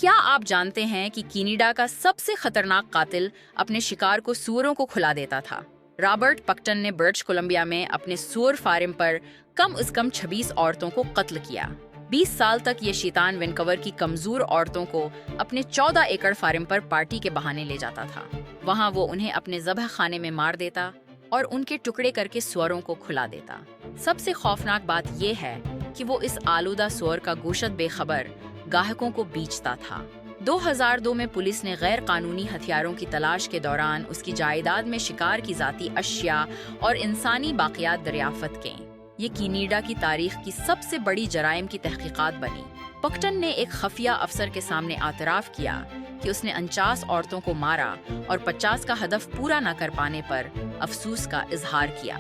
کیا آپ جانتے ہیں کہ کینیڈا کا سب سے خطرناک قاتل اپنے شکار کو سوروں کو کھلا دیتا تھا؟ رابرٹ پکٹن نے برٹش کولمبیا میں اپنے سور فارم پر کم از کم 26 عورتوں کو قتل کیا۔ 20 سال تک یہ شیطان وینکوور کی کمزور عورتوں کو اپنے 14 ایکڑ فارم پر پارٹی کے بہانے لے جاتا تھا۔ وہاں وہ انہیں اپنے ذبح خانے میں مار دیتا اور ان کے ٹکڑے کر کے سوروں کو کھلا دیتا۔ سب سے خوفناک بات یہ ہے کہ وہ اس آلودہ سور کا گوشت بے خبر گاہکوں کو بیچتا تھا۔ 2002 میں پولیس نے غیر قانونی ہتھیاروں کی تلاش کے دوران اس کی جائیداد میں شکار کی ذاتی اشیاء اور انسانی باقیات دریافت کیں۔ یہ کینیڈا کی تاریخ کی سب سے بڑی جرائم کی تحقیقات بنی۔ پکٹن نے ایک خفیہ افسر کے سامنے اعتراف کیا کہ اس نے 49 عورتوں کو مارا اور 50 کا ہدف پورا نہ کر پانے پر افسوس کا اظہار کیا۔